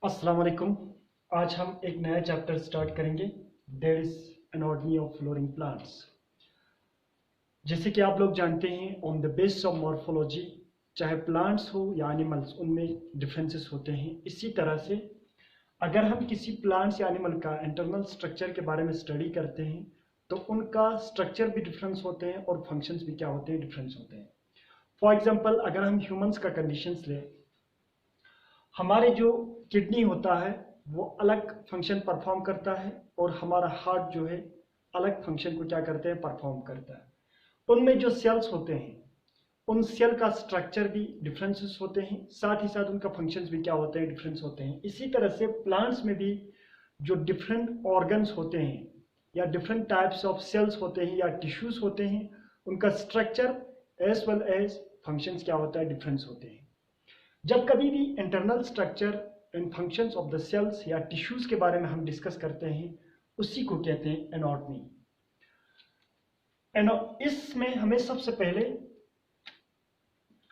अस्सलाम वालेकुम। आज हम एक नया चैप्टर स्टार्ट करेंगे, that is anatomy of flooring plants. जैसे कि आप लोग जानते हैं, on the basis of morphology, चाहे प्लांट्स हो या एनिमल्स, उनमें डिफरेंसेस होते हैं। इसी तरह से अगर हम किसी प्लांट्स या एनिमल का इंटरनल स्ट्रक्चर के बारे में स्टडी करते हैं तो उनका स्ट्रक्चर भी डिफरेंस होते हैं और फंक्शंस भी क्या होते हैं, डिफरेंस होते हैं। फॉर एग्जांपल, अगर हम ह्यूमंस का कंडीशंस लें, हमारे जो किडनी होता है वो अलग फंक्शन परफॉर्म करता है और हमारा हार्ट जो है अलग फंक्शन को क्या करते हैं, परफॉर्म करता है। उनमें जो सेल्स होते हैं, उन सेल का स्ट्रक्चर भी डिफरेंसेस होते हैं, साथ ही साथ उनका फंक्शंस भी क्या होते हैं, डिफरेंस होते हैं। इसी तरह से प्लांट्स में भी जो डिफरेंट ऑर्गन्स होते हैं या डिफरेंट टाइप्स ऑफ सेल्स होते हैं या टिश्यूज होते हैं, उनका structure as well as functions क्या होता है, डिफरेंस होते हैं। जब कभी भी internal structure and functions of the cells या टिश्यूज के बारे में हम डिस्कस करते हैं, उसी को कहते हैं एनाटॉमी। इसमें हमें सबसे पहले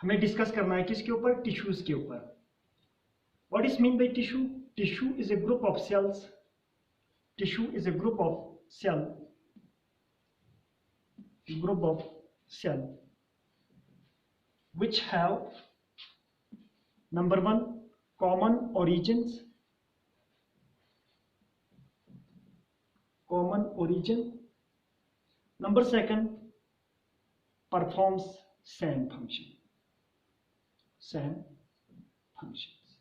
हमें डिस्कस करना है किसके ऊपर, टिश्यूज के ऊपर। What is mean by tissue? Tissue is a group of cells, tissue is a group of cell, group of cell which have number one common origins, common origin, number second performs same function, same functions।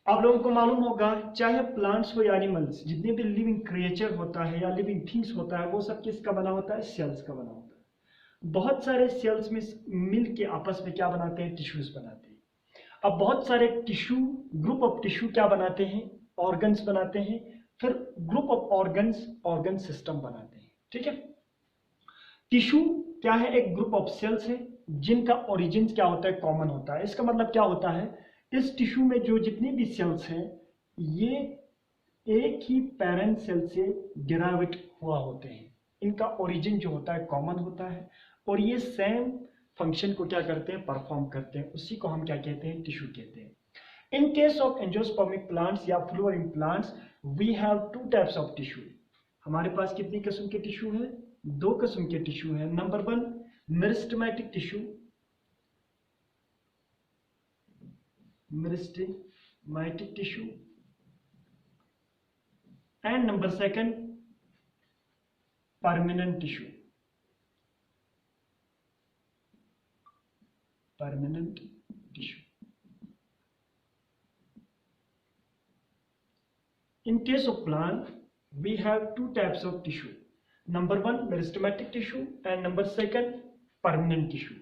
आप लोगों को मालूम होगा, चाहे plants हो या animals, जितने भी लिविंग क्रिएचर होता है या लिविंग थिंग्स होता है, वो सब किसका बना होता है, सेल्स का बना होता है। बहुत सारे सेल्स में मिल के आपस में क्या बनाते हैं, टिश्यूज बनाते हैं। अब बहुत सारे टिश्यू, ग्रुप ऑफ टिश्यू क्या बनाते हैं, ऑर्गन्स बनाते हैं, फिर group of organs organ system बनाते हैं। ठीक है। टिश्यू क्या है, एक ग्रुप ऑफ सेल्स है जिनका ओरिजिन क्या होता है, कॉमन होता है। इसका मतलब क्या होता है, इस टिश्यू में जो जितने भी सेल्स हैं, ये एक ही पेरेंट सेल से डिराइवेट हुआ होते हैं। इनका ओरिजिन जो होता है कॉमन होता है और ये सेम फंक्शन को क्या करते हैं, परफॉर्म करते हैं। उसी को हम क्या कहते हैं, टिश्यू कहते हैं। In case of angiospermic plants या flowering plants, we have two types of tissue. हमारे पास कितनी किस्म के टिश्यू हैं, दो किस्म के टिश्यू हैं। Number one, meristematic tissue, meristematic tissue, and number second, permanent tissue, permanent tissue. In case of plant, we have two types of tissue. Number one, meristematic tissue, and number second, permanent tissue.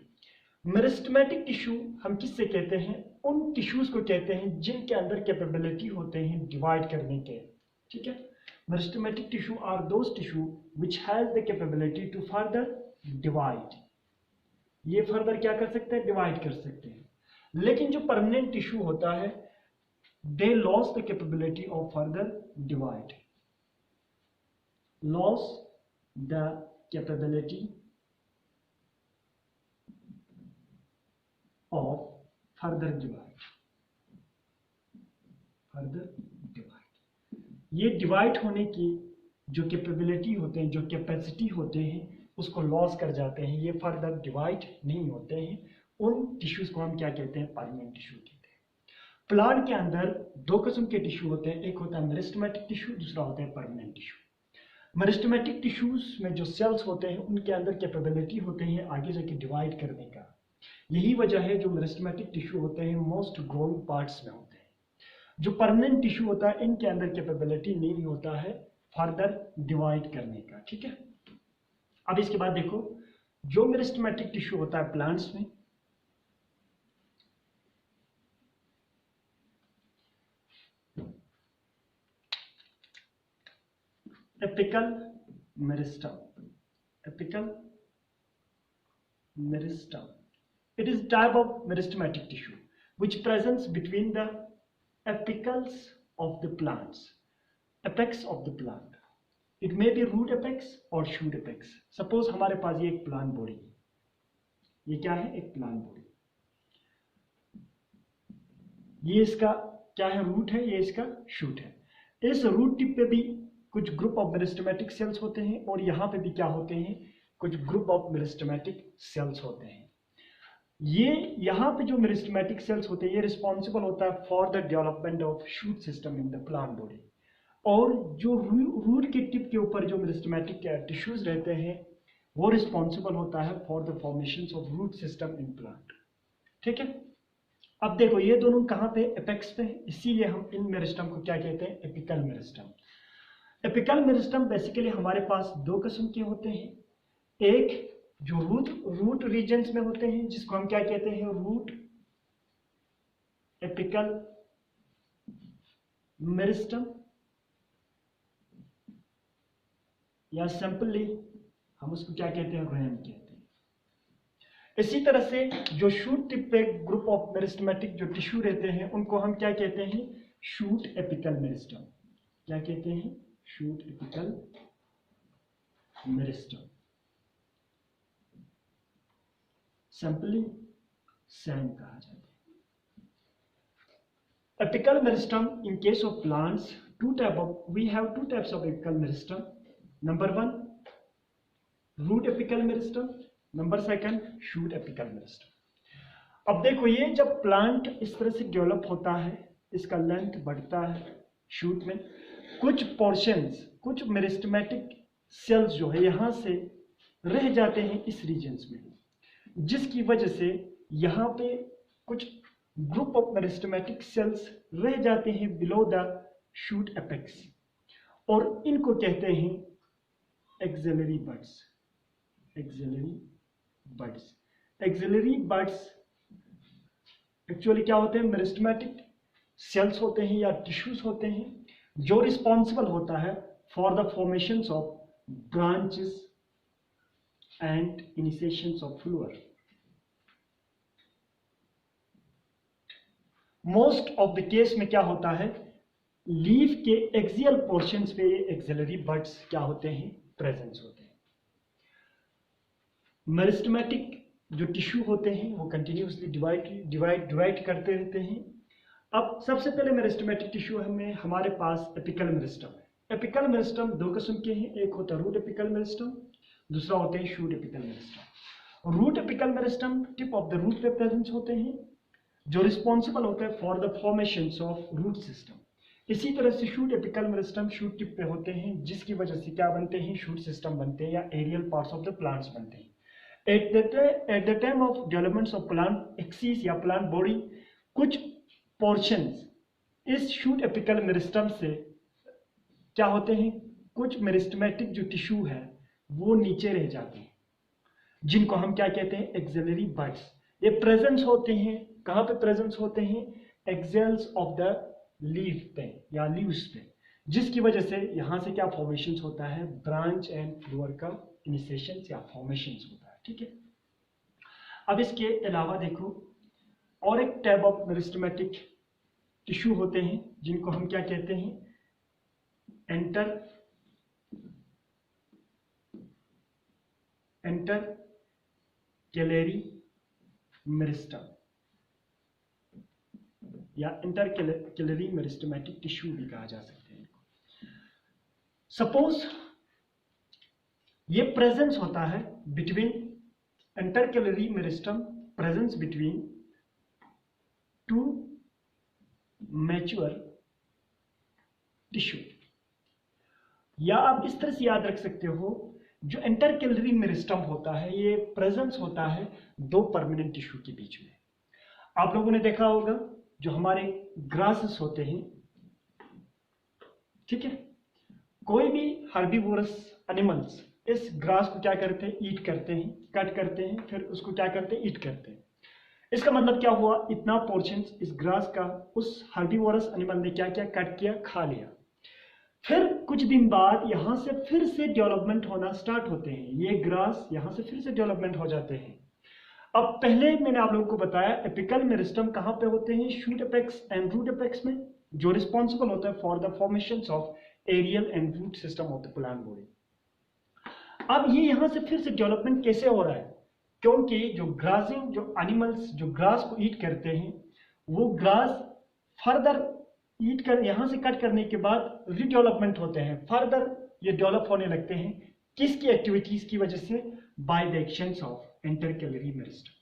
Meristematic tissue हम किससे कहते हैं, उन tissues को कहते हैं जिनके अंदर कैपेबिलिटी होते हैं डिवाइड करने के। ठीक है। Meristematic tissue are those tissue which has the capability to further divide. ये फर्दर क्या कर सकते हैं, डिवाइड कर सकते हैं। लेकिन जो परमानेंट टिश्यू होता है, they lost the capability of further divide, lost the capability of further divide, further divide। ये डिवाइड होने की जो कैपेबिलिटी होते हैं, जो कैपेसिटी होते हैं, उसको लॉस कर जाते हैं। ये फर्दर डिवाइड नहीं होते हैं। उन टिश्यूज को हम क्या कहते हैं, परमानेंट टिश्यू कहते हैं। प्लांट के अंदर दो किस्म के टिश्यू होते हैं, एक होता है मेरिस्टेमेटिक टिश्यू, दूसरा होता है परमानेंट टिश्यू। मेरिस्टेमेटिक टिश्यूज में जो सेल्स होते हैं, उनके अंदर कैपेबिलिटी होते हैं आगे जाके डिवाइड करने का। यही वजह है जो मेरिस्टेमेटिक टिश्यू होते हैं मोस्ट ग्रोइंग पार्ट्स में होते हैं। जो परमानेंट टिश्यू होता है, इनके अंदर कैपेबिलिटी नहीं होता है फर्दर डिवाइड करने का। ठीक है। अब इसके बाद देखो, जो मेरिस्टेमेटिक टिश्यू होता है प्लांट्स में, apical meristem, apical meristem, it is type of meristematic tissue which presents between the apicals of the plants, apex of the plant। it may be root apex or shoot apex। suppose हमारे पास ये एक plant body है, ये क्या है, एक plant body. ये इसका क्या है, रूट है, ये इसका शूट है। इस रूट टिप पे भी कुछ ग्रुप ऑफ मेरिस्टेमेटिक सेल्स होते हैं और यहाँ पे भी क्या होते हैं, कुछ ग्रुप ऑफ मेरिस्टेमेटिक सेल्स होते हैं। ये यहाँ पे जो मेरिस्टेमेटिक सेल्स होते हैं ये रिस्पॉन्सिबल होता है for the development of shoot system in the plant body. और जो रूट के टिप के ऊपर जो मेरिस्टेमेटिक टिश्यूज रहते हैं वो रिस्पॉन्सिबल होता है for the formation of root system in plant. ठीक है, अब देखो ये दोनों कहाँ पे, एपेक्स पे, इसीलिए हम इन मेरिस्टम को क्या कहते हैं, apical meristem. Apical meristem basically हमारे पास दो किस्म के होते हैं, एक जो रूट रीजन्स में होते हैं जिसको हम क्या कहते हैं, रूट एपिकल मेरिस्टम, या सिंपली हम उसको क्या कहते हैं, रैम कहते हैं। इसी तरह से जो शूट टिप पे ग्रुप ऑफ मेरिस्टेमेटिक जो टिश्यू रहते हैं उनको हम क्या कहते हैं, शूट एपिकल मेरिस्टम। क्या कहते हैं, shoot apical meristem, simply Sam कहा जाता है। Apical meristem in case of plants we have two types of apical meristem. Number one, root apical meristem. Number second, shoot apical meristem. अब देखो ये जब प्लांट इस तरह से डेवलप होता है, इसका लेंथ बढ़ता है शूट में, कुछ पोर्शंस, कुछ मेरिस्टेमेटिक सेल्स जो है यहाँ से रह जाते हैं इस रीजन्स में, जिसकी वजह से यहाँ पे कुछ ग्रुप ऑफ मेरिस्टेमेटिक सेल्स रह जाते हैं बिलो द शूट एपेक्स, और इनको कहते हैं axillary buds. Axillary buds actually क्या होते हैं, मेरिस्टेमेटिक सेल्स होते हैं या टिश्यूज होते हैं जो रिस्पॉन्सिबल होता है for the formations of branches and initiations of flower. Most of the case में क्या होता है, लीफ के एक्सियल पोर्शंस पे ये एक्सिलरी बड्स क्या होते हैं, प्रेजेंस होते हैं। मेरिस्टेमेटिक जो टिश्यू होते हैं वो कंटिन्यूसली डिवाइड करते रहते हैं। अब सबसे पहले मेरिस्टेमेटिक टिश्यू में हमारे पास एपिकल मेरिस्टम है। एपिकल मेरिस्टम दो किस्म के हैं, एक होता है रूट एपिकल मेरिस्टम, दूसरा होता है shoot apical meristem. Root apical meristem tip of the root पे प्रेजेंस होते हैं जो रिस्पॉन्सिबल होता है for the formation of root system. इसी तरह से shoot apical meristem shoot tip पे होते हैं जिसकी वजह से क्या बनते हैं, शूट सिस्टम बनते हैं या aerial parts of the plants बनते हैं। At the time of development of plant axis या plant body, कुछ portions इस shoot apical meristem से क्या होते हैं, कुछ मेरिस्टेमेटिक जो टिश्यू है वो नीचे रह जाते हैं जिनको हम क्या कहते हैं, एक्सिलरी बड्स। ये प्रेजेंस होते हैं, कहाँ पे प्रेजेंस होते हैं, एक्सेल्स ऑफ द लीफ पे या लीव्स पे, जिसकी वजह से यहाँ से क्या फॉर्मेशन होता है, ब्रांच एंड फ्लोअर का इनिशिएशन या फॉर्मेशन होता है। ठीक है, अब इसके अलावा देखो और एक टाइप ऑफ मेरिस्टेमेटिक टिश्यू होते हैं जिनको हम क्या कहते हैं, इंटरकैलरी मेरिस्टम या इंटरकैलरी मेरिस्टेमेटिक टिश्यू भी कहा जा सकते हैं। सपोज ये प्रेजेंस होता है between intercalary meristem, presence between two mature tissue, या आप इस तरह से याद रख सकते हो, जो इंटरकैलरी मेरिस्टम होता है ये प्रेजेंस होता है दो परमानेंट टिश्यू के बीच में। आप लोगों ने देखा होगा जो हमारे ग्रासेस होते हैं, ठीक है, कोई भी हर्बीवोरस एनिमल्स इस ग्रास को क्या करते हैं, ईट करते हैं, कट करते हैं, फिर उसको क्या करते हैं, ईट करते हैं। इसका मतलब क्या हुआ, इतना पोर्शन इस ग्रास का उस हर्बीवोरस एनिमल ने क्या किया, कट किया, खा लिया। फिर कुछ दिन बाद यहाँ से फिर से डेवलपमेंट होना स्टार्ट होते हैं, ये ग्रास यहाँ से फिर से डेवलपमेंट हो जाते हैं। अब पहले मैंने आप लोगों को बताया एपिकल मेरिस्टम कहाँ पे होते हैं, shoot apex and root apex में, जो रिस्पॉन्सिबल होता है for the formation of aerial and root system of the plant body. अब ये यहाँ से फिर से डेवलपमेंट कैसे हो रहा है, क्योंकि जो ग्रासिंग जो एनिमल्स जो ग्रास को ईट करते हैं वो ग्रास फर्दर ईट कर यहाँ से कट करने के बाद रीडेवलपमेंट होते हैं, फर्दर ये डेवलप होने लगते हैं किसकी एक्टिविटीज की वजह से, by the actions of intercalary meristem.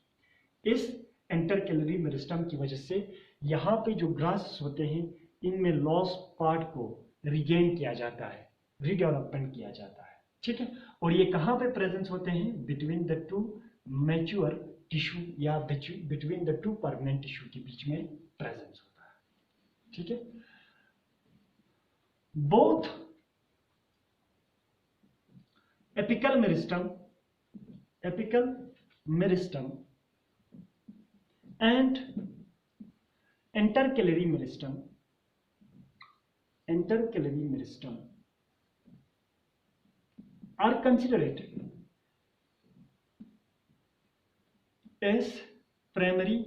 इस इंटरकैलरी मेरिस्टम की वजह से यहाँ पे जो ग्रास होते हैं इनमें लॉस पार्ट को रिगेन किया जाता है, रीडेवलपमेंट किया जाता है, ठीक है। और ये कहाँ पे प्रेजेंस होते हैं, between the two mature tissue या between the two permanent tissue के बीच में प्रेजेंस होता है, ठीक है। Both apical meristem and intercalary meristem are considered as primary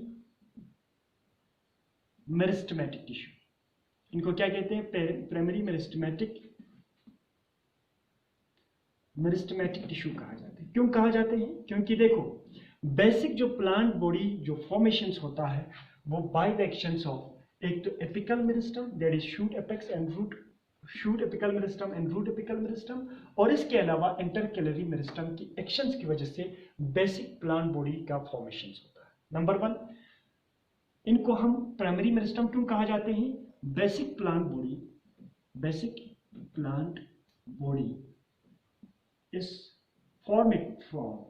meristematic tissue। इनको क्या कहते हैं, प्राइमरी मेरिस्टेमेटिक टिश्यू कहा जाता है। क्यों कहा जाते हैं, क्योंकि देखो बेसिक जो प्लांट बॉडी जो फॉर्मेशंस होता है वो बाय द एक्शंस ऑफ एक तो apical meristem that is shoot apex and root, shoot apical meristem and root apical meristem, और इसके अलावा इंटरकैलरी मेरिस्टम की एक्शंस की वजह से बेसिक प्लांट बॉडी का फॉर्मेशंस होता है। नंबर 1, इनको हम प्राइमरी मेरिस्टम क्यों कहा जाते हैं, basic plant body is formed from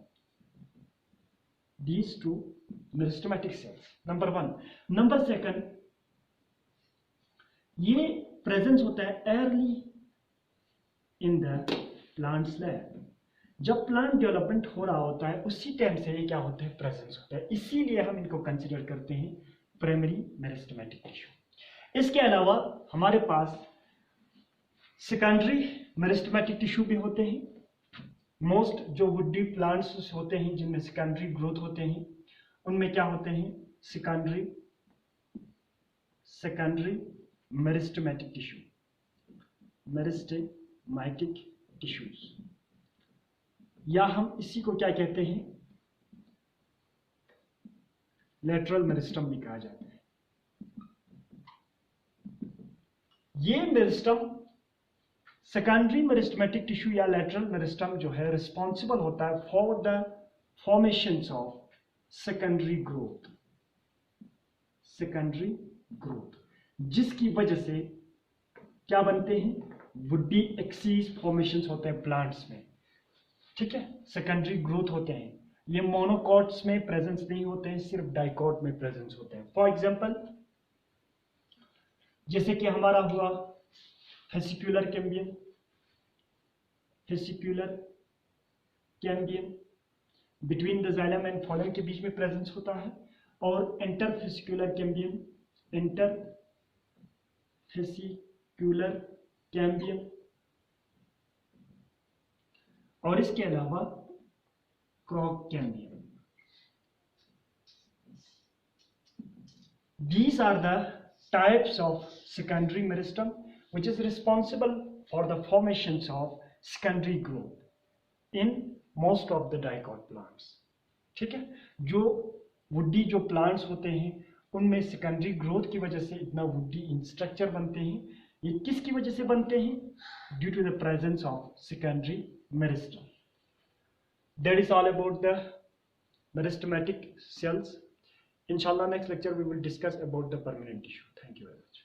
these two meristematic cells, number 1। number 2, ये प्रेजेंस होता है early in the plant slab। जब प्लांट डेवलपमेंट हो रहा होता है उसी टाइम से ये क्या होता है, प्रेजेंस होता है, इसीलिए हम इनको कंसिडर करते हैं प्राइमरी मेरिस्टेमेटिक टिश्यू। इसके अलावा हमारे पास सेकेंडरी मेरिस्टेमेटिक टिश्यू भी होते हैं। मोस्ट जो वुडी प्लांट्स होते हैं जिनमें सेकेंडरी ग्रोथ होते हैं उनमें क्या होते हैं, सेकेंडरी मेरिस्टेमेटिक टिश्यूज, या हम इसी को क्या कहते हैं, लेटरल मेरिस्टम भी कहा जाता है। ये मेरिस्टम सेकेंडरी मेरिस्टेमेटिक टिश्यू या लेटरल मेरिस्टम जो है रिस्पॉन्सिबल होता है for the formations of secondary growth, जिसकी वजह से क्या बनते हैं, वुडी एक्सीज फॉर्मेशंस होते हैं प्लांट्स में, ठीक है, सेकेंडरी ग्रोथ होते हैं। ये मोनोकॉट्स में प्रेजेंस नहीं होते हैं, सिर्फ डाइकॉट में प्रेजेंस होते हैं। फॉर एग्जांपल जैसे कि हमारा हुआ fascicular cambium between the xylem and phloem के बीच में प्रेजेंस होता है, और इंटरफेसिक्युलर कैम्बियम, और इसके अलावा क्रॉक cambium. These are the types of secondary meristem which is responsible for the formations of secondary growth in most of the dicot plants, ठीक है। जो वुडी जो प्लांट्स होते हैं उनमें सेकेंडरी ग्रोथ की वजह से इतना वुडी स्ट्रक्चर बनते हैं। ये किसकी वजह से बनते हैं, due to the presence of secondary meristem. That is all about the meristematic cells. Inshallah, next lecture we will discuss about the permanent tissue. Thank you very much.